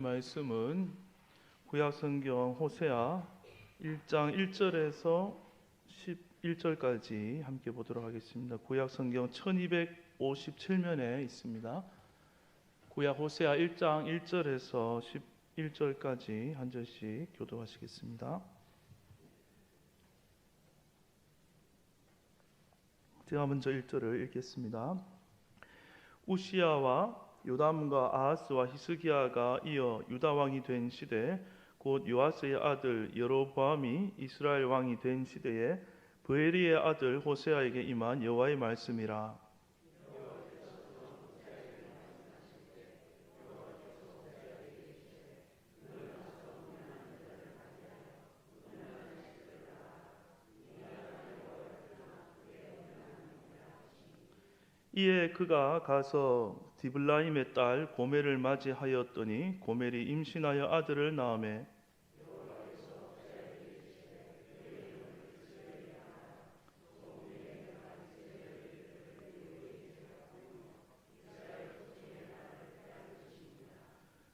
말씀은 구약성경 호세아 1장 1절에서 11절까지 함께 보도록 하겠습니다. 구약성경 1257면에 있습니다. 구약 호세아 1장 1절에서 11절까지 한 절씩 교독하시겠습니다. 제가 먼저 1절을 읽겠습니다. 우시야와 요담과 아하스와 히스기야가 이어 유다 왕이 된 시대, 곧 요아스의 아들 여로보암이 이스라엘 왕이 된 시대에 브에리의 아들 호세아에게 임한 여호와의 말씀이라. 이에 그가 가서 디블라임의 딸 고멜을 맞이하였더니 고멜이 임신하여 아들을 낳으매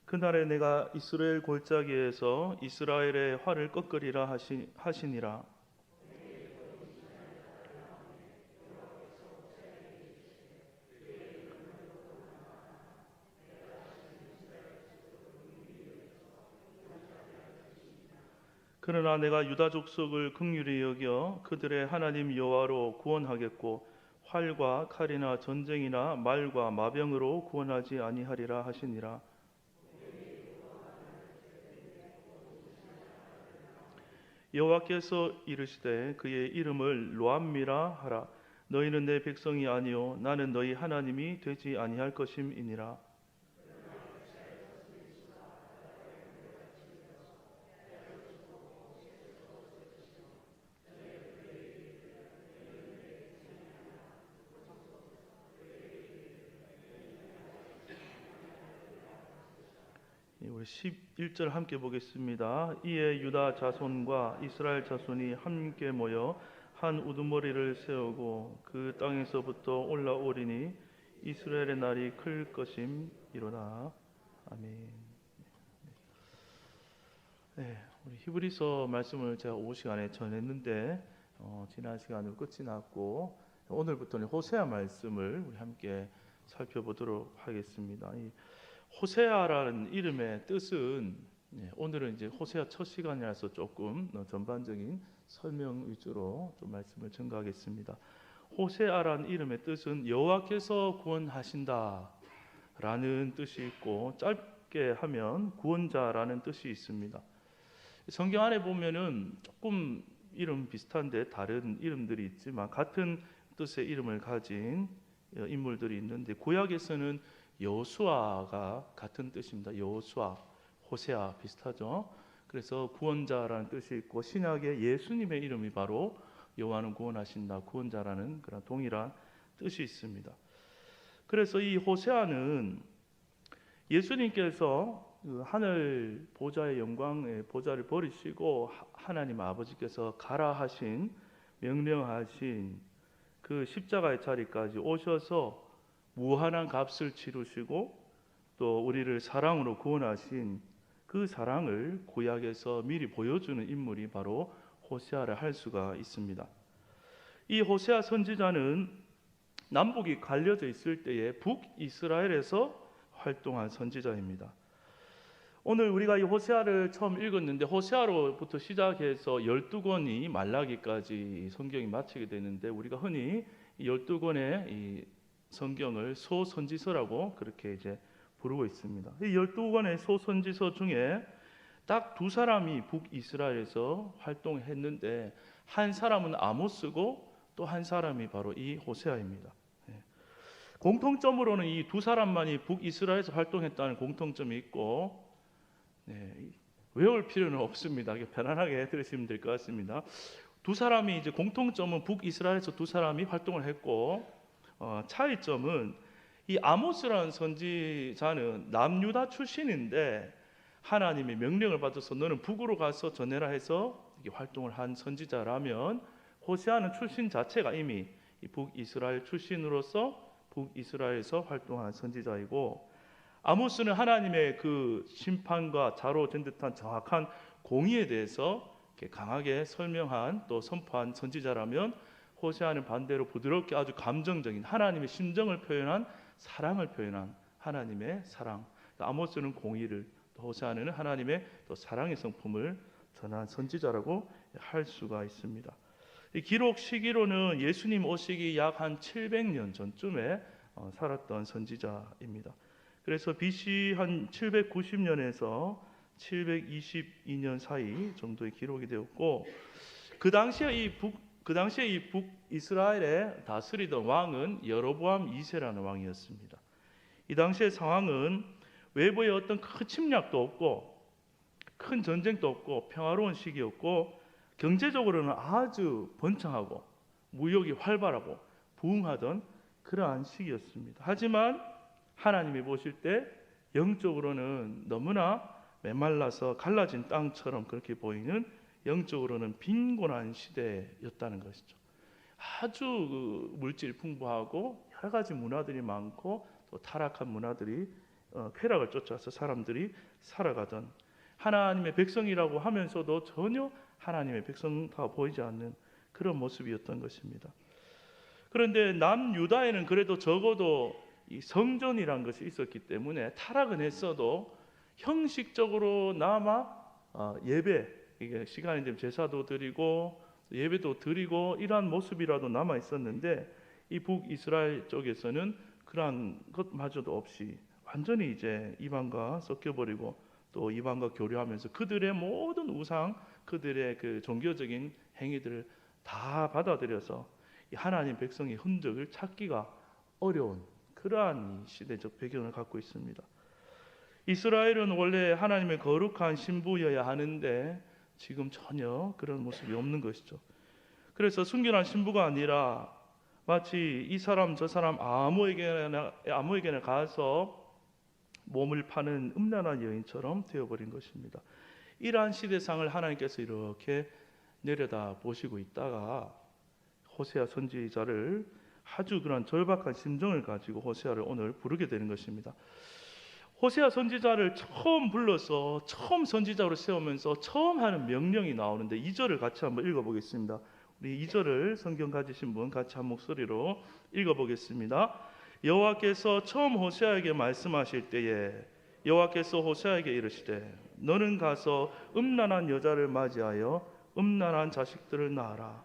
그날에 내가 이스라엘 골짜기에서 이스라엘의 활을 꺾으리라 하시니라. 그러나 내가 유다 족속을 긍휼히 여겨 그들의 하나님 여호와로 구원하겠고 활과 칼이나 전쟁이나 말과 마병으로 구원하지 아니하리라 하시니라. 여호와께서 이르시되 그의 이름을 로암미라 하라. 너희는 내 백성이 아니요 나는 너희 하나님이 되지 아니할 것임이니라. 우리 11절 함께 보겠습니다. 이에 유다 자손과 이스라엘 자손이 함께 모여 한 우두머리를 세우고 그 땅에서부터 올라오리니 이스라엘의 날이 클 것임이로다. 아멘. 네, 우리 히브리서 말씀을 제가 오후 시간에 전했는데 지난 시간으로 끝이 났고 오늘부터는 호세아 말씀을 우리 함께 살펴보도록 하겠습니다. 이 호세아라는 이름의 뜻은 오늘은 이제 호세아 첫 시간이라서 조금 전반적인 설명 위주로 좀 말씀을 전가하겠습니다. 호세아라는 이름의 뜻은 여호와께서 구원하신다라는 뜻이 있고 짧게 하면 구원자라는 뜻이 있습니다. 성경 안에 보면은 조금 이름 비슷한데 다른 이름들이 있지만 같은 뜻의 이름을 가진 인물들이 있는데 구약에서는 여호수아가 같은 뜻입니다. 여호수아, 호세아 비슷하죠. 그래서 구원자라는 뜻이 있고 신약에 예수님의 이름이 바로 여호와는 구원하신다, 구원자라는 그런 동일한 뜻이 있습니다. 그래서 이 호세아는 예수님께서 하늘 보좌의 영광의 보좌를 버리시고 하나님 아버지께서 가라 하신 명령하신 그 십자가의 자리까지 오셔서 무한한 값을 치르시고 또 우리를 사랑으로 구원하신 그 사랑을 구약에서 미리 보여주는 인물이 바로 호세아를 할 수가 있습니다. 이 호세아 선지자는 남북이 갈려져 있을 때에 북이스라엘에서 활동한 선지자입니다. 오늘 우리가 이 호세아를 처음 읽었는데 호세아로부터 시작해서 12권이 말라기까지 성경이 마치게 되는데 우리가 흔히 12권의 이 성경을 소선지서라고 그렇게 이제 부르고 있습니다. 이 12권의 소선지서 중에 딱 두 사람이 북이스라엘에서 활동했는데 한 사람은 아모스고 또 한 사람이 바로 이 호세아입니다. 공통점으로는 이 두 사람만이 북이스라엘에서 활동했다는 공통점이 있고 외울 필요는 없습니다. 편안하게 들으시면 될 것 같습니다. 두 사람이 이제 공통점은 북이스라엘에서 두 사람이 활동을 했고 차이점은 이 아모스라는 선지자는 남유다 출신인데 하나님의 명령을 받아서 너는 북으로 가서 전해라 해서 활동을 한 선지자라면 호세아는 출신 자체가 이미 북이스라엘 출신으로서 북이스라엘에서 활동한 선지자이고 아모스는 하나님의 그 심판과 자로 된 듯한 정확한 공의에 대해서 이렇게 강하게 설명한 또 선포한 선지자라면, 호세아는 반대로 부드럽게 아주 감정적인 하나님의 심정을 표현한 사랑을 표현한 하나님의 사랑. 아모스는 공의를, 호세아는 하나님의 또 사랑의 성품을 전한 선지자라고 할 수가 있습니다. 이 기록 시기로는 예수님 오시기 약 한 700년 전쯤에 살았던 선지자입니다. 그래서 BC 한 790년에서 722년 사이 정도의 기록이 되었고, 그 당시에 이 북이스라엘에 다스리던 왕은 여로보암 2세라는 왕이었습니다. 이 당시의 상황은 외부의 어떤 큰 침략도 없고 큰 전쟁도 없고 평화로운 시기였고, 경제적으로는 아주 번창하고 무역이 활발하고 부흥하던 그러한 시기였습니다. 하지만 하나님이 보실 때 영적으로는 너무나 메말라서 갈라진 땅처럼 그렇게 보이는, 영적으로는 빈곤한 시대였다는 것이죠. 아주 물질 풍부하고 여러 가지 문화들이 많고 또 타락한 문화들이 쾌락을 쫓아서 사람들이 살아가던, 하나님의 백성이라고 하면서도 전혀 하나님의 백성다 보이지 않는 그런 모습이었던 것입니다. 그런데 남유다에는 그래도 적어도 이 성전이란 것이 있었기 때문에 타락은 했어도 형식적으로나마 예배, 이게 시간이 되면 제사도 드리고 예배도 드리고 이러한 모습이라도 남아 있었는데, 이 북이스라엘 쪽에서는 그러한 것마저도 없이 완전히 이제 이방과 섞여버리고 또 이방과 교류하면서 그들의 모든 우상, 그들의 그 종교적인 행위들을 다 받아들여서 하나님 백성의 흔적을 찾기가 어려운 그러한 시대적 배경을 갖고 있습니다. 이스라엘은 원래 하나님의 거룩한 신부여야 하는데 지금 전혀 그런 모습이 없는 것이죠. 그래서 순결한 신부가 아니라 마치 이 사람 저 사람 아무에게나 가서 몸을 파는 음란한 여인처럼 되어버린 것입니다. 이러한 시대상을 하나님께서 이렇게 내려다 보시고 있다가 호세아 선지자를 아주 그런 절박한 심정을 가지고 호세아를 오늘 부르게 되는 것입니다. 호세아 선지자를 처음 불러서 처음 선지자로 세우면서 처음 하는 명령이 나오는데 2절을 같이 한번 읽어보겠습니다. 우리 2절을 성경 가지신 분 같이 한 목소리로 읽어보겠습니다. 여호와께서 처음 호세아에게 말씀하실 때에 여호와께서 호세아에게 이르시되 너는 가서 음란한 여자를 맞이하여 음란한 자식들을 낳아라.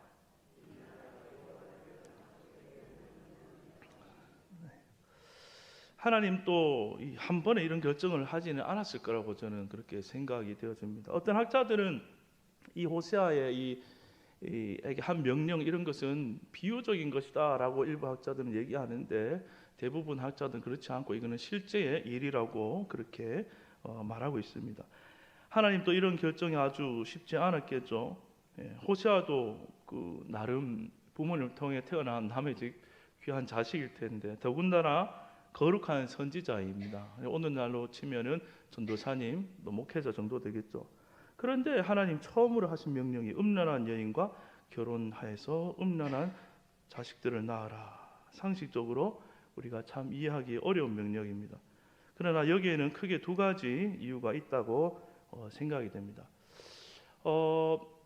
하나님 또 한 번에 이런 결정을 하지는 않았을 거라고 저는 그렇게 생각이 되어집니다. 어떤 학자들은 이 호세아의 에게 한 명령 이런 것은 비유적인 것이다라고 일부 학자들은 얘기하는데, 대부분 학자들은 그렇지 않고 이거는 실제의 일이라고 그렇게 말하고 있습니다. 하나님 또 이런 결정이 아주 쉽지 않았겠죠. 호세아도 그 나름 부모님을 통해 태어난 남의 귀한 자식일 텐데, 더군다나 거룩한 선지자입니다. 오늘날로 치면은 전도사님, 목회자 정도 되겠죠. 그런데 하나님 처음으로 하신 명령이 음란한 여인과 결혼하여서 음란한 자식들을 낳아라. 상식적으로 우리가 참 이해하기 어려운 명령입니다. 그러나 여기에는 크게 두 가지 이유가 있다고 생각이 됩니다.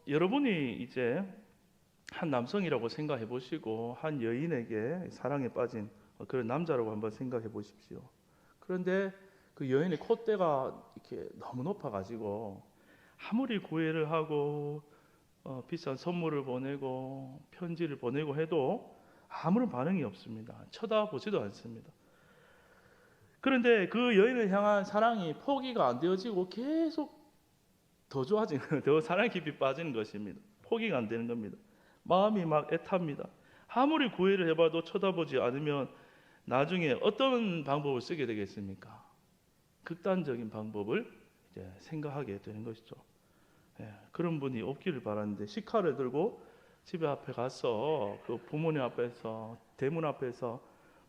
여러분이 이제 한 남성이라고 생각해 보시고 한 여인에게 사랑에 빠진 그런 남자라고 한번 생각해 보십시오. 그런데 그 여인의 콧대가 이렇게 너무 높아가지고 아무리 구애를 하고 비싼 선물을 보내고 편지를 보내고 해도 아무런 반응이 없습니다. 쳐다보지도 않습니다. 그런데 그 여인을 향한 사랑이 포기가 안 되어지고 계속 더 좋아지는, 더 사랑 깊이 빠지는 것입니다. 포기가 안 되는 겁니다. 마음이 막 애탑니다. 아무리 구애를 해봐도 쳐다보지 않으면 나중에 어떤 방법을 쓰게 되겠습니까? 극단적인 방법을 이제 생각하게 되는 것이죠. 그런 분이 없기를 바라는데, 식칼을 들고 집에 앞에 가서 그 부모님 앞에서 대문 앞에서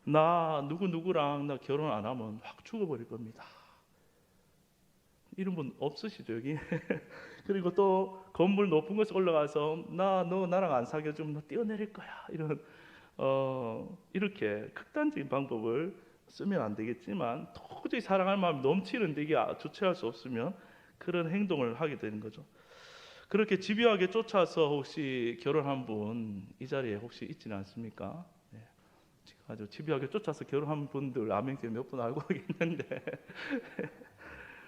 나 누구랑 나 결혼 안 하면 확 죽어버릴 겁니다. 이런 분 없으시죠 여기? 그리고 또 건물 높은 곳에 올라가서 너 나랑 안 사귀어주면 너 뛰어내릴 거야. 이런 이렇게 극단적인 방법을 쓰면 안 되겠지만 도저히 사랑할 마음이 넘치는데 이게 주체할 수 없으면 그런 행동을 하게 되는 거죠. 그렇게 집요하게 쫓아서 혹시 결혼한 분 이 자리에 혹시 있지는 않습니까? 네. 지금 아주 집요하게 쫓아서 결혼한 분들 아멘길 몇 분 알고 있는데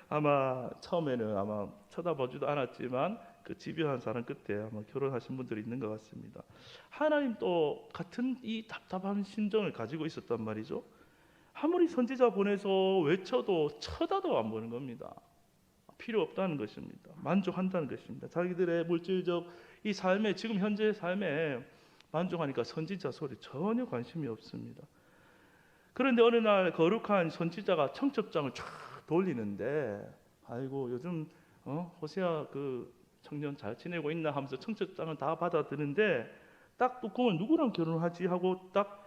아마 처음에는 아마 쳐다보지도 않았지만 그 집요한 사랑 끝에 아마 결혼하신 분들이 있는 것 같습니다. 하나님 또 같은 이 답답한 심정을 가지고 있었단 말이죠. 아무리 선지자 보내서 외쳐도 쳐다도 안 보는 겁니다. 필요 없다는 것입니다. 만족한다는 것입니다. 자기들의 물질적 이 삶에 지금 현재의 삶에 만족하니까 선지자 소리 전혀 관심이 없습니다. 그런데 어느 날 거룩한 선지자가 청첩장을 쫙 돌리는데 아이고 요즘 호세아 그 청년 잘 지내고 있나 하면서 청첩장을 다 받아드는데 딱 뚜껑을 누구랑 결혼하지 하고 딱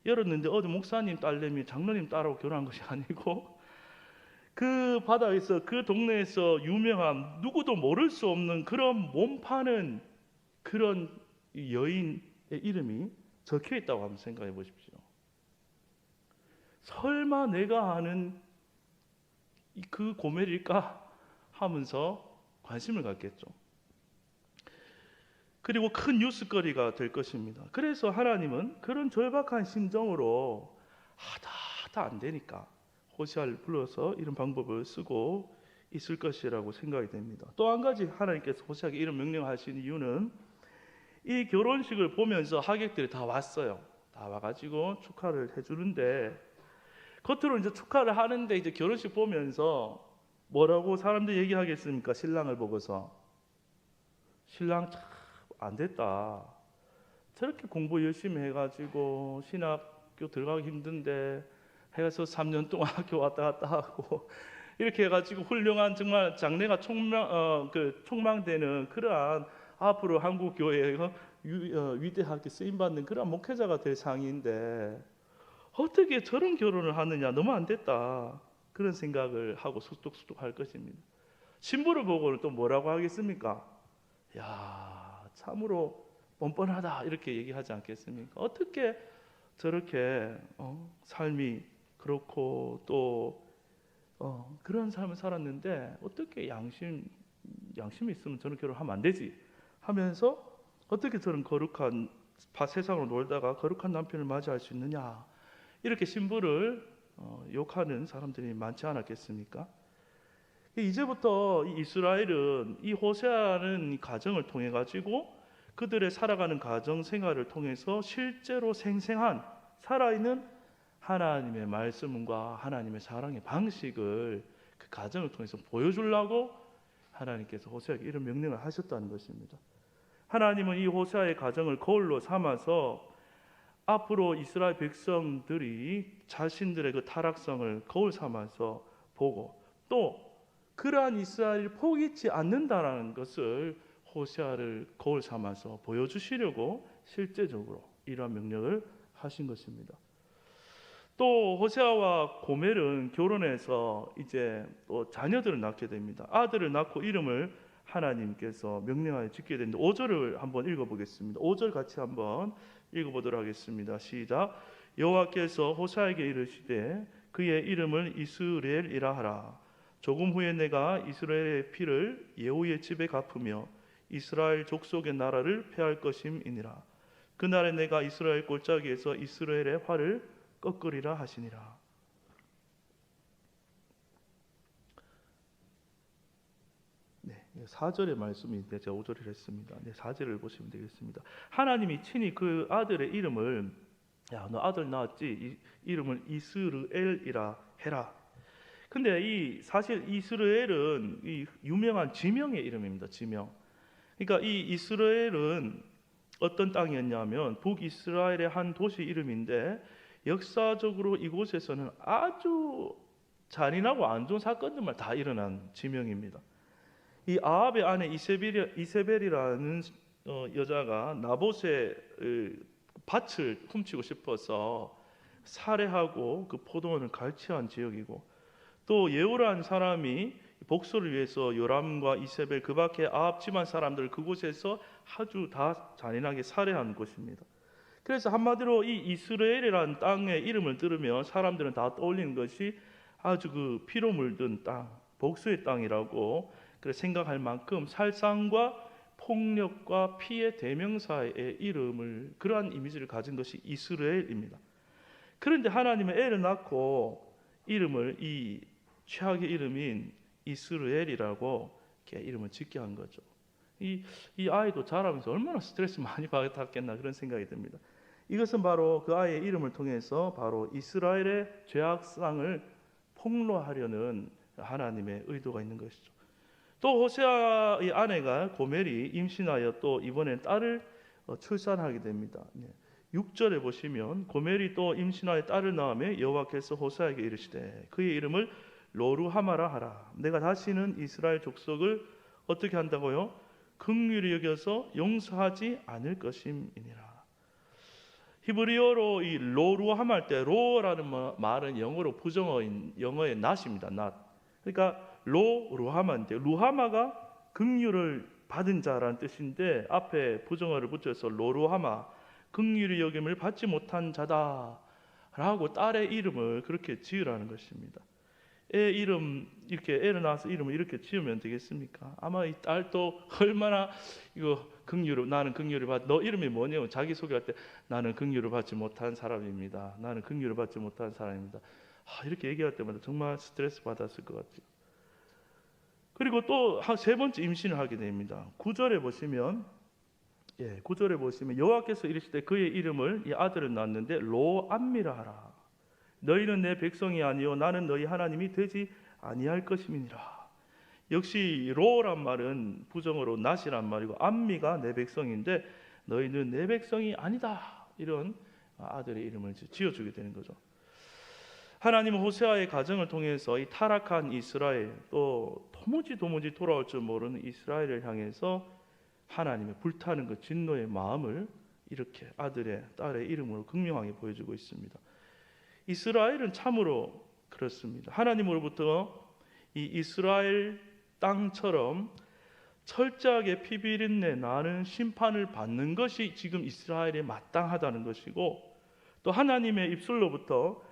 열었는데 어디 목사님 딸내미 장로님 딸하고 결혼한 것이 아니고 그 바다에서 그 동네에서 유명한 누구도 모를 수 없는 그런 몸 파는 그런 여인의 이름이 적혀 있다고 한번 생각해 보십시오. 설마 내가 아는 그 고멜일까 하면서 관심을 갖겠죠. 그리고 큰 뉴스거리가 될 것입니다. 그래서 하나님은 그런 절박한 심정으로 하다 안 되니까 호세아를 불러서 이런 방법을 쓰고 있을 것이라고 생각이 됩니다. 또 한 가지 하나님께서 호세아에게 이런 명령하신 이유는 이 결혼식을 보면서 하객들이 다 왔어요. 다 와가지고 축하를 해주는데 겉으로 이제 축하를 하는데 이제 결혼식 보면서 뭐라고 사람들이 얘기하겠습니까? 신랑을 보고서 신랑 참 안 됐다. 저렇게 공부 열심히 해가지고 신학교 들어가기 힘든데 해서 3년 동안 학교 왔다 갔다 하고 이렇게 해가지고 훌륭한 정말 장래가 촉망되는 그러한 앞으로 한국 교회에 위대하게 쓰임받는 그런 목회자가 될 상인데 어떻게 저런 결혼을 하느냐, 너무 안 됐다, 그런 생각을 하고 수뚝수뚝 할 것입니다. 신부를 보고는 또 뭐라고 하겠습니까? 야, 참으로 뻔뻔하다 이렇게 얘기하지 않겠습니까? 어떻게 저렇게 삶이 그렇고 또 그런 삶을 살았는데 어떻게 양심이 있으면 저런 결혼하면 안 되지 하면서 어떻게 저런 거룩한 세상으로 놀다가 거룩한 남편을 맞이할 수 있느냐, 이렇게 신부를 욕하는 사람들이 많지 않았겠습니까? 이제부터 이스라엘은 이 호세아는 가정을 통해 가지고 그들의 살아가는 가정 생활을 통해서 실제로 생생한 살아있는 하나님의 말씀과 하나님의 사랑의 방식을 그 가정을 통해서 보여주려고 하나님께서 호세아에게 이런 명령을 하셨다는 것입니다. 하나님은 이 호세아의 가정을 거울로 삼아서 앞으로 이스라엘 백성들이 자신들의 그 타락성을 거울 삼아서 보고 또 그러한 이스라엘을 포기치 않는다라는 것을 호세아를 거울 삼아서 보여주시려고 실제적으로 이러한 명령을 하신 것입니다. 또 호세아와 고멜은 결혼해서 이제 또 자녀들을 낳게 됩니다. 아들을 낳고 이름을 하나님께서 명령하여 짓게 되는데 5절을 한번 읽어보겠습니다. 5절 같이 한번 읽어보도록 하겠습니다. 시작. 여호와께서 호세아에게 이르시되 그의 이름을 이스라엘이라 하라. 조금 후에 내가 이스라엘의 피를 예후의 집에 갚으며 이스라엘 족속의 나라를 폐할 것임이니라. 그날에 내가 이스라엘 골짜기에서 이스라엘의 활을 꺾으리라 하시니라. 네, 4절의 말씀인데 제가 5절을 했습니다. 네, 4절을 보시면 되겠습니다. 하나님이 친히 그 아들의 이름을 야, 너 아들 낳았지? 이름을 이스라엘이라 해라. 근데 사실 이스라엘은 이 유명한 지명의 이름입니다. 지명. 그러니까 이 이스라엘은 어떤 땅이었냐면 북이스라엘의 한 도시 이름인데 역사적으로 이곳에서는 아주 잔인하고 안 좋은 사건들만 다 일어난 지명입니다. 이 아합의 아내 이세벨이라는 여자가 나봇의 밭을 훔치고 싶어서 살해하고 그 포도원을 갈취한 지역이고 또 예후라는 사람이 복수를 위해서 요람과 이세벨 그 밖에 아합 집안 사람들 그곳에서 아주 다 잔인하게 살해한 곳입니다. 그래서 한마디로 이 이스라엘이라는 땅의 이름을 들으면 사람들은 다 떠올리는 것이 아주 그 피로 물든 땅, 복수의 땅이라고 그래 생각할 만큼 살상과 폭력과 피의 대명사의 이름을, 그러한 이미지를 가진 것이 이스라엘입니다. 그런데 하나님은 애를 낳고 이름을, 이 최악의 이름인 이스라엘이라고 이렇게 이름을 짓게 한 거죠. 이 아이도 자라면서 얼마나 스트레스 많이 받았겠나 그런 생각이 듭니다. 이것은 바로 그 아이의 이름을 통해서 바로 이스라엘의 죄악상을 폭로하려는 하나님의 의도가 있는 것이죠. 또 호세아의 아내가 고멜이 임신하여 또 이번엔 딸을 출산하게 됩니다. 6절에 보시면 고멜이 또 임신하여 딸을 낳으며 여호와께서 호세아에게 이르시되 그의 이름을 로루하마라 하라. 내가 다시는 이스라엘 족속을 어떻게 한다고요? 긍휼히 여겨서 용서하지 않을 것임이니라. 히브리어로 이 로루함 할 때 로라는 말은 영어로 부정어인 영어의 not입니다. not. 그러니까 루하마인데 루하마가 긍휼을 받은 자라는 뜻인데 앞에 부정어를 붙여서 로루하마, 긍휼히 여김을 받지 못한 자다라고 딸의 이름을 그렇게 지으라는 것입니다. 애 이름 이렇게 애를 낳아서 이름을 이렇게 지으면 되겠습니까? 아마 이 딸도 얼마나 이거 긍휼을, 나는 긍휼을 받, 너 이름이 뭐냐고 자기 소개할 때 나는 긍휼을 받지 못한 사람입니다. 나는 긍휼을 받지 못한 사람입니다. 이렇게 얘기할 때마다 정말 스트레스 받았을 것 같아요. 그리고 또 세 번째 임신을 하게 됩니다. 9절에 보시면 9절에 보시면 여호와께서 이르시되 그의 이름을, 이 아들을 낳았는데 로암미라 하라. 너희는 내 백성이 아니요 나는 너희 하나님이 되지 아니할 것임이니라. 역시 로란 말은 부정어로 낫이란 말이고 암미가 내 백성인데 너희는 내 백성이 아니다. 이런 아들의 이름을 지어주게 되는 거죠. 하나님은 호세아의 가정을 통해서 이 타락한 이스라엘, 또 도무지 돌아올 줄 모르는 이스라엘을 향해서 하나님의 불타는 그 진노의 마음을 이렇게 아들의, 딸의 이름으로 극명하게 보여주고 있습니다. 이스라엘은 참으로 그렇습니다. 하나님으로부터 이 이스라엘 땅처럼 철저하게 피비린내 나는 심판을 받는 것이 지금 이스라엘에 마땅하다는 것이고, 또 하나님의 입술로부터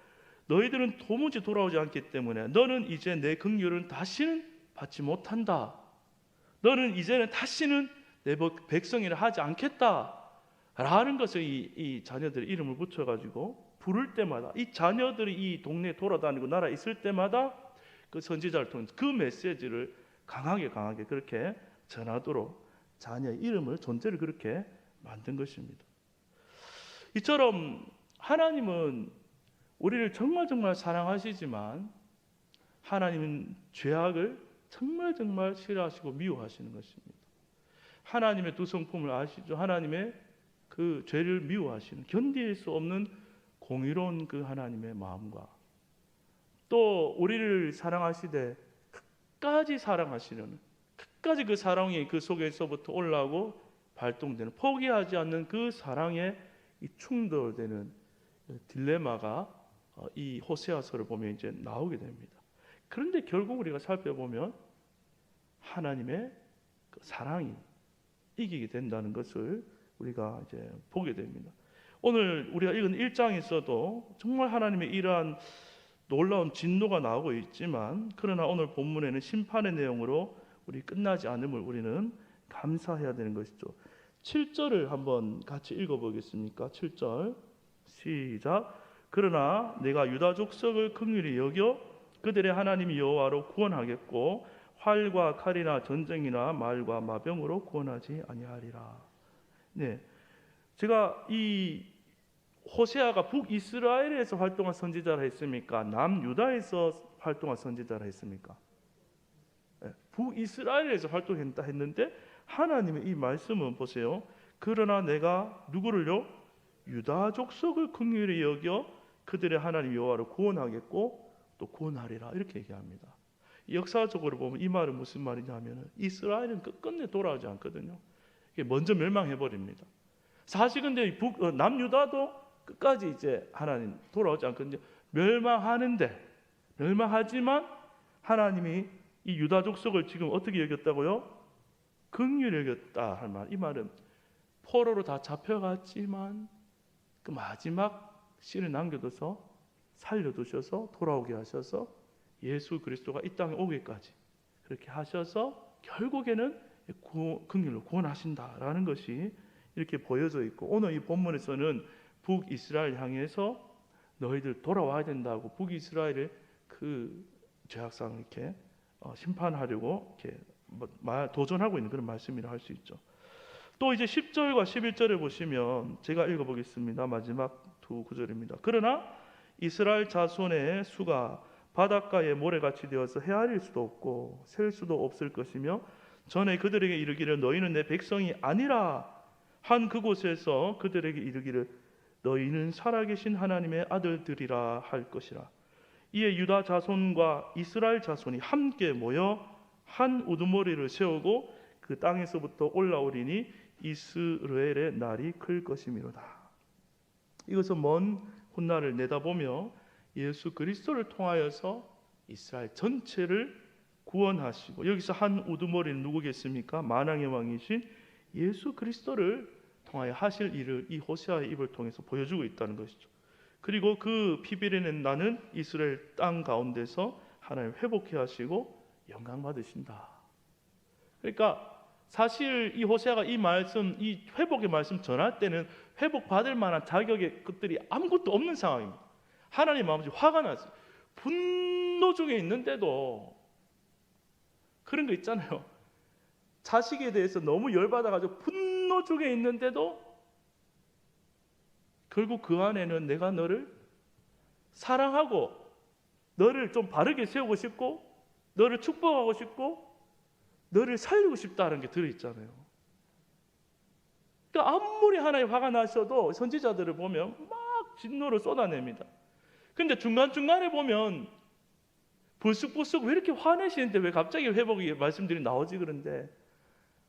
너희들은 도무지 돌아오지 않기 때문에 너는 이제 내 긍휼은 다시는 받지 못한다. 너는 이제는 다시는 내 백성이라 하지 않겠다 라는 것을 이 자녀들의 이름을 붙여가지고 부를 때마다, 이 자녀들이 이 동네에 돌아다니고 나라에 있을 때마다 그 선지자를 통해서 그 메시지를 강하게 그렇게 전하도록 자녀의 이름을, 존재를 그렇게 만든 것입니다. 이처럼 하나님은 우리를 정말 사랑하시지만 하나님은 죄악을 정말 싫어하시고 미워하시는 것입니다. 하나님의 두 성품을 아시죠? 하나님의 그 죄를 미워하시는, 견딜 수 없는 공의로운 그 하나님의 마음과, 또 우리를 사랑하시되 끝까지 사랑하시는, 끝까지 그 사랑이 그 속에서부터 올라오고 발동되는, 포기하지 않는 그 사랑에 이 충돌되는 딜레마가 이 호세아서를 보면 이제 나오게 됩니다. 그런데 결국 우리가 살펴보면 하나님의 그 사랑이 이기게 된다는 것을 우리가 이제 보게 됩니다. 오늘 우리가 읽은 1장에서도 정말 하나님의 이러한 놀라운 진노가 나오고 있지만, 그러나 오늘 본문에는 심판의 내용으로 우리 끝나지 않음을 우리는 감사해야 되는 것이죠. 7절을 한번 같이 읽어보겠습니까? 7절 시작. 그러나 내가 유다 족속을 긍휼히 여겨 그들의 하나님 여호와로 구원하겠고 활과 칼이나 전쟁이나 말과 마병으로 구원하지 아니하리라. 네, 제가 이 호세아가 북이스라엘에서 활동한 선지자라 했습니까? 남유다에서 활동한 선지자라 했습니까? 네, 북이스라엘에서 활동했다 했는데 하나님의 이 말씀은 보세요. 그러나 내가 누구를요? 유다 족속을 긍휼히 여겨 그들의 하나님 여호와로 구원하겠고 또 구원하리라, 이렇게 얘기합니다. 역사적으로 보면 이 말은 무슨 말이냐면 이스라엘은 끝끝내 돌아오지 않거든요. 이게 먼저 멸망해버립니다. 사실 근데 남유다도 끝까지 이제 하나님 돌아오지 않거든요. 멸망하지만 하나님이 이 유다 족속을 지금 어떻게 여겼다고요? 긍휼히 여겼다 할 말. 이 말은 포로로 다 잡혀갔지만 그 마지막 씨를 남겨둬서 살려두셔서 돌아오게 하셔서 예수 그리스도가 이 땅에 오기까지 그렇게 하셔서 결국에는 긍휼로 구원하신다라는 것이 이렇게 보여져 있고, 오늘 이 본문에서는 북이스라엘 향해서 너희들 돌아와야 된다고 북이스라엘의 그 죄악상을 이렇게 심판하려고 이렇게 도전하고 있는 그런 말씀이라 할 수 있죠. 또 이제 10절과 11절에 보시면 제가 읽어보겠습니다. 마지막 두 구절입니다. 그러나 이스라엘 자손의 수가 바닷가에 모래같이 되어서 헤아릴 수도 없고 셀 수도 없을 것이며 전에 그들에게 이르기를 너희는 내 백성이 아니라 한 그곳에서 그들에게 이르기를 너희는 살아계신 하나님의 아들들이라 할 것이라. 이에 유다 자손과 이스라엘 자손이 함께 모여 한 우두머리를 세우고 그 땅에서부터 올라오리니 이스라엘의 날이 클 것이미로다. 이것은 먼 훗날을 내다보며 예수 그리스도를 통하여서 이스라엘 전체를 구원하시고, 여기서 한 우두머리는 누구겠습니까? 만왕의 왕이신 예수 그리스도를 통하여 하실 일을 이 호세아의 입을 통해서 보여주고 있다는 것이죠. 그리고 그 피비린낸 나는 이스라엘 땅 가운데서 하나님 회복해 하시고 영광 받으신다. 그러니까 사실 이 호세아가 이 말씀, 이 회복의 말씀 전할 때는 회복받을 만한 자격의 것들이 아무것도 없는 상황입니다. 하나님 아버지 화가 났어요. 분노 중에 있는데도 그런 거 있잖아요. 자식에 대해서 너무 열받아가지고 분노 중에 있는데도 결국 그 안에는 내가 너를 사랑하고 너를 좀 바르게 세우고 싶고 너를 축복하고 싶고 너를 살리고 싶다는 게 들어있잖아요. 그러니까 아무리 하나님 화가 나셔도 선지자들을 보면 막 진노를 쏟아냅니다. 근데 중간중간에 보면 불쑥불쑥 왜 이렇게 화내시는데 왜 갑자기 회복의 말씀들이 나오지? 그런데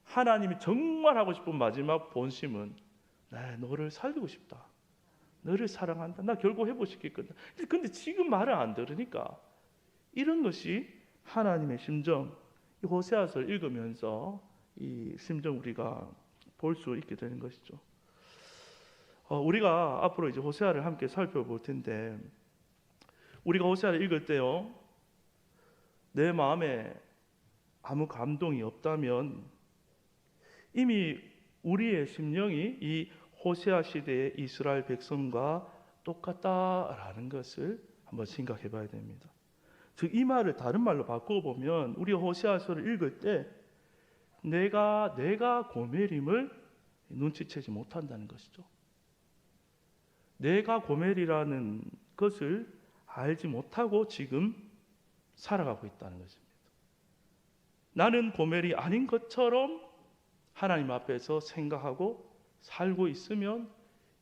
하나님이 정말 하고 싶은 마지막 본심은 나 너를 살리고 싶다. 너를 사랑한다. 나 결국 회복시켰거든. 근데 지금 말을 안 들으니까 이런 것이 하나님의 심정, 이 호세아서를 읽으면서 이 심정 우리가 볼 수 있게 되는 것이죠. 우리가 앞으로 이제 호세아를 함께 살펴볼 텐데 우리가 호세아를 읽을 때요 내 마음에 아무 감동이 없다면 이미 우리의 심령이 이 호세아 시대의 이스라엘 백성과 똑같다라는 것을 한번 생각해 봐야 됩니다. 즉 이 말을 다른 말로 바꿔보면 우리 호세아서를 읽을 때 내가 고멜임을 눈치채지 못한다는 것이죠. 내가 고멜이라는 것을 알지 못하고 지금 살아가고 있다는 것입니다. 나는 고멜이 아닌 것처럼 하나님 앞에서 생각하고 살고 있으면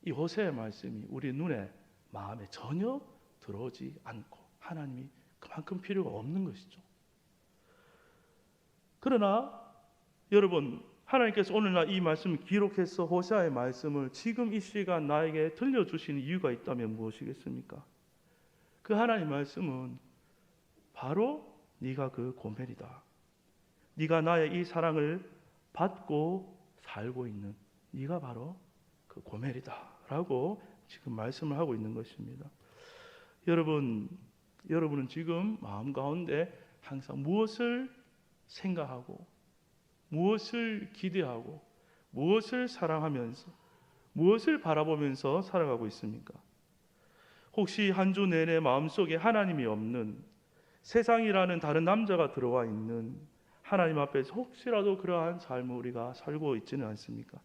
이 호세아의 말씀이 우리 눈에 마음에 전혀 들어오지 않고 하나님이 그만큼 필요가 없는 것이죠. 그러나 여러분 하나님께서 오늘날 이 말씀을 기록해서 호세아의 말씀을 지금 이 시간 나에게 들려주시는 이유가 있다면 무엇이겠습니까? 그 하나님 말씀은 바로 네가 그 고멜이다. 네가 나의 이 사랑을 받고 살고 있는 네가 바로 그 고멜이다 라고 지금 말씀을 하고 있는 것입니다. 여러분은 지금 마음 가운데 항상 무엇을 생각하고 무엇을 기대하고 무엇을 사랑하면서 무엇을 바라보면서 살아가고 있습니까? 혹시 한 주 내내 마음속에 하나님이 없는 세상이라는 다른 남자가 들어와 있는 하나님 앞에서 혹시라도 그러한 삶을 우리가 살고 있지는 않습니까?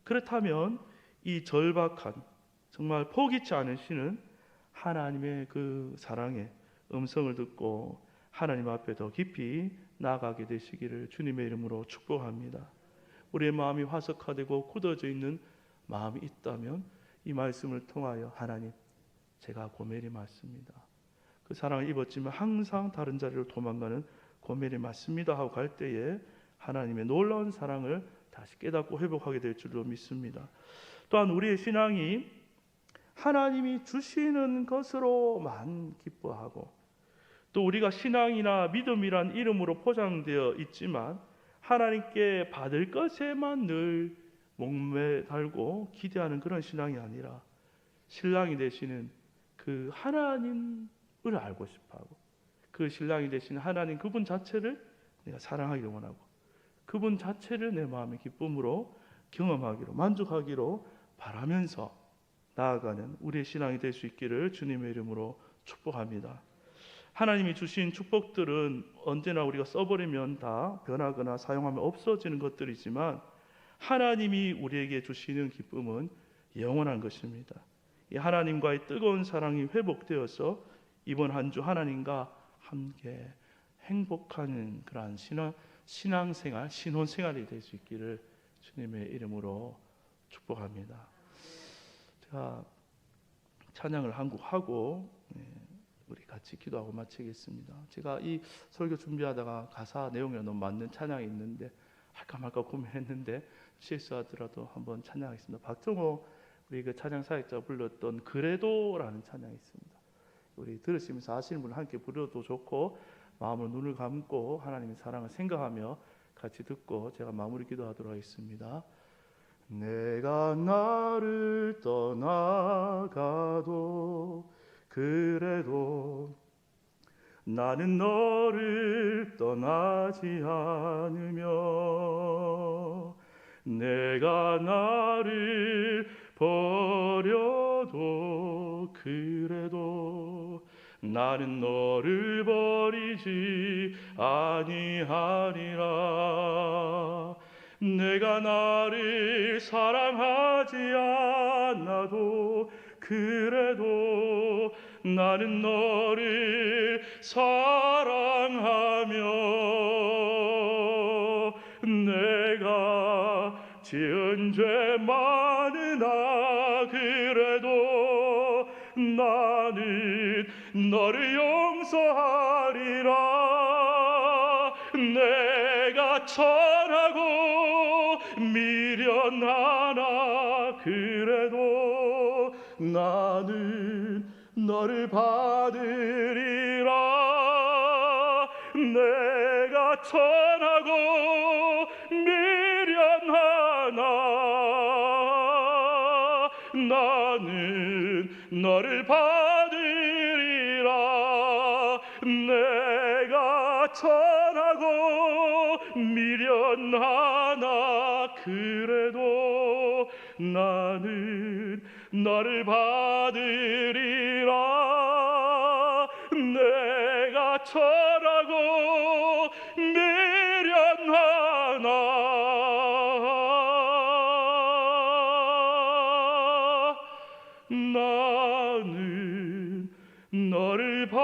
그렇다면 이 절박한 정말 포기치 않으시는 하나님의 그 사랑의 음성을 듣고 하나님 앞에 더 깊이 나아가게 되시기를 주님의 이름으로 축복합니다. 우리의 마음이 화석화되고 굳어져 있는 마음이 있다면 이 말씀을 통하여 하나님 제가 고멜이 맞습니다. 그 사랑을 입었지만 항상 다른 자리로 도망가는 고멜이 맞습니다 하고 갈 때에 하나님의 놀라운 사랑을 다시 깨닫고 회복하게 될 줄로 믿습니다. 또한 우리의 신앙이 하나님이 주시는 것으로만 기뻐하고 또 우리가 신앙이나 믿음이란 이름으로 포장되어 있지만 하나님께 받을 것에만 늘 목매달고 기대하는 그런 신앙이 아니라 신랑이 되시는 그 하나님을 알고 싶어하고 그 신랑이 되신 하나님 그분 자체를 내가 사랑하기를 원하고 그분 자체를 내 마음의 기쁨으로 경험하기로 만족하기로 바라면서 나아가는 우리의 신앙이 될 수 있기를 주님의 이름으로 축복합니다. 하나님이 주신 축복들은 언제나 우리가 써버리면 다 변하거나 사용하면 없어지는 것들이지만 하나님이 우리에게 주시는 기쁨은 영원한 것입니다. 이 하나님과의 뜨거운 사랑이 회복되어서 이번 한 주 하나님과 함께 행복한 그러한 신앙생활, 신혼생활이 될 수 있기를 주님의 이름으로 축복합니다. 제가 찬양을 한 곡 하고 우리 같이 기도하고 마치겠습니다. 제가 이 설교 준비하다가 가사 내용에 너무 맞는 찬양이 있는데 할까 말까 고민했는데 실수하더라도 한번 찬양하겠습니다. 박정호 우리 그 찬양 사역자가 불렀던 그래도라는 찬양이 있습니다. 우리 들으시면서 아시는 분은 함께 부르도 좋고 마음으로 눈을 감고 하나님의 사랑을 생각하며 같이 듣고 제가 마무리 기도하도록 하겠습니다. 내가 나를 떠나가도 그래도 나는 너를 떠나지 않으며 내가 나를 버려도 그래도 나는 너를 버리지 아니하리라. 내가 나를 사랑하지 않아도 그래도 나는 너를 사랑하며 내가 지은 죄 많으나 그래도 나는 너를 용서하리라. 내가 천하고 미련하나 그래도 나는 너를 받으리라. 내가 천하고 미련하나 나는 너를 받으리라. 내가 천하고 미련하나 그래도 나는 너를 받으리라. 내가 천하고 미련하나 나는 너를 받으리라.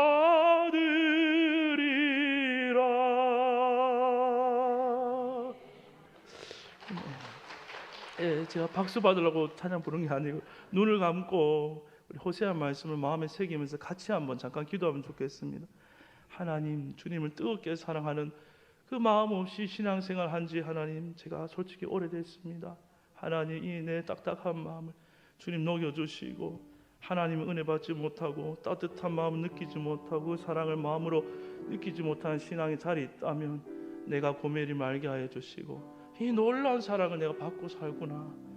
제가 박수 받으려고 찬양 부른 게 아니고 눈을 감고 우리 호세아 말씀을 마음에 새기면서 같이 한번 잠깐 기도하면 좋겠습니다. 하나님, 주님을 뜨겁게 사랑하는 그 마음 없이 신앙생활 한지 하나님 제가 솔직히 오래됐습니다. 하나님 이 내 딱딱한 마음을 주님 녹여주시고 하나님의 은혜 받지 못하고 따뜻한 마음을 느끼지 못하고 사랑을 마음으로 느끼지 못한 신앙의 자리에 있다면 내가 고매리 말게 하여 주시고 이 놀라운 사랑을 내가 받고 살구나.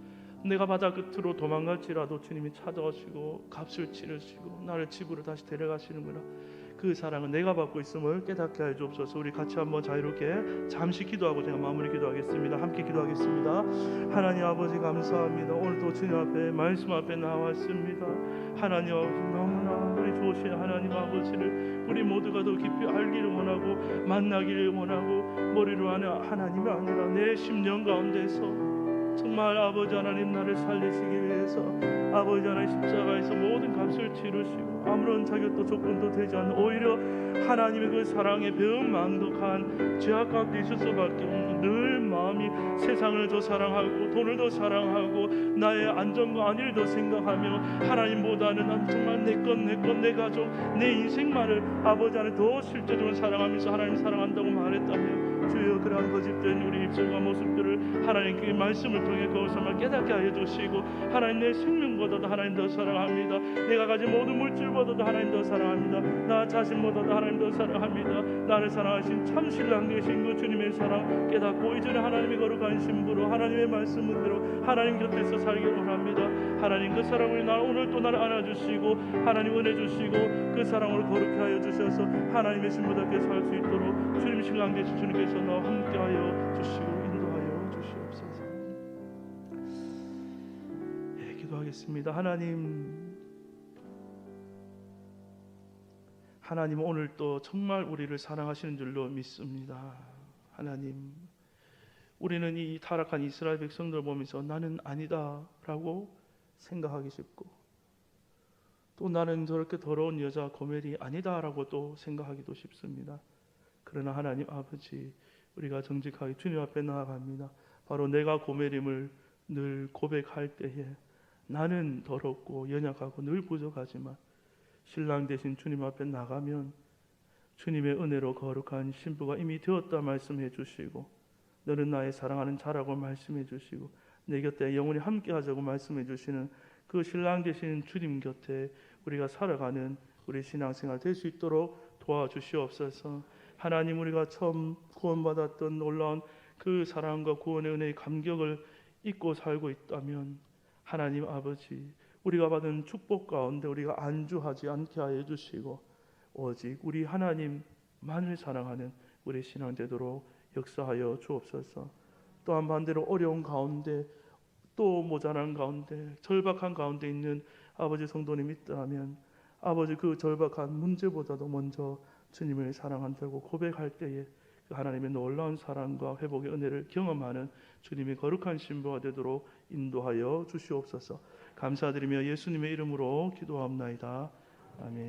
내가 바다 끝으로 도망갈지라도 주님이 찾아오시고 값을 치르시고 나를 집으로 다시 데려가시는구나. 그 사랑은 내가 받고 있음을 깨닫게 하여 주옵소서. 우리 같이 한번 자유롭게 잠시 기도하고 제가 마무리 기도하겠습니다. 함께 기도하겠습니다. 하나님 아버지 감사합니다. 오늘도 주님 앞에 말씀 앞에 나왔습니다. 하나님 아버지 너무나 우리 좋으신 하나님 아버지를 우리 모두가 더 깊이 알기를 원하고 만나기를 원하고 머리로 하는 하나님이 아니라 내 심령 가운데서 정말 아버지 하나님 나를 살리시기 위해서 아버지 하나님 십자가에서 모든 값을 치르시고 아무런 자격도 조건도 되지 않는 오히려 하나님의 그 사랑에 배은망덕한 죄악 가운데 있을 수밖에 없는 늘 마음이 세상을 더 사랑하고 돈을 더 사랑하고 나의 안전과 안위를 더 생각하며 하나님보다는 난 정말 내 것 내 가족 내 인생만을 아버지 하나님 더 실제적으로 사랑하면서 하나님 사랑한다고 말했다면 주여 그러한 거짓된 우리 입술과 모습들을 하나님께 말씀을 통해 거기서만 깨닫게 하여 주시고, 하나님 내 생명보다도 하나님 더 사랑합니다. 내가 가진 모든 물질보다도 하나님 더 사랑합니다. 나 자신보다도 하나님 더 사랑합니다. 나를 사랑하신 참 신랑 되신 그 주님의 사랑 깨닫고 이전에 하나님의 거룩한 신부로 하나님의 말씀대로 하나님 곁에서 살기를 원합니다. 하나님 그 사랑을 오늘 또 나를 안아주시고 하나님 은혜 주시고 그 사랑으로 거룩해 하여 주셔서 하나님의 신부답게 살 수 있도록 주님 신랑 되신 주님께서 나와 함께하여 주시고 인도하여 주시옵소서. 예, 기도하겠습니다. 하나님 오늘 또 정말 우리를 사랑하시는 줄로 믿습니다. 하나님, 우리는 이 타락한 이스라엘 백성들을 보면서 나는 아니다 라고 생각하기 쉽고, 또 나는 저렇게 더러운 여자 고멜이 아니다 라고 또 생각하기도 쉽습니다. 그러나 하나님 아버지, 우리가 정직하게 주님 앞에 나아갑니다. 바로 내가 고멜임을 늘 고백할 때에 나는 더럽고 연약하고 늘 부족하지만 신랑 되신 주님 앞에 나가면 주님의 은혜로 거룩한 신부가 이미 되었다 말씀해 주시고, 너는 나의 사랑하는 자라고 말씀해 주시고, 내 곁에 영원히 함께 하자고 말씀해 주시는 그 신랑 되신 주님 곁에 우리가 살아가는 우리 신앙생활 될 수 있도록 도와주시옵소서. 하나님, 우리가 처음 구원받았던 놀라운 그 사랑과 구원의 은혜의 감격을 잊고 살고 있다면 하나님 아버지, 우리가 받은 축복 가운데 우리가 안주하지 않게 하여 주시고 오직 우리 하나님만을 사랑하는 우리 신앙 되도록 역사하여 주옵소서. 또한 반대로 어려운 가운데, 또 모자란 가운데, 절박한 가운데 있는 아버지 성도님 있다면 아버지 그 절박한 문제보다도 먼저 주님을 사랑한다고 고백할 때에 그 하나님의 놀라운 사랑과 회복의 은혜를 경험하는 주님의 거룩한 신부가 되도록 인도하여 주시옵소서. 감사드리며 예수님의 이름으로 기도합나이다. 아멘.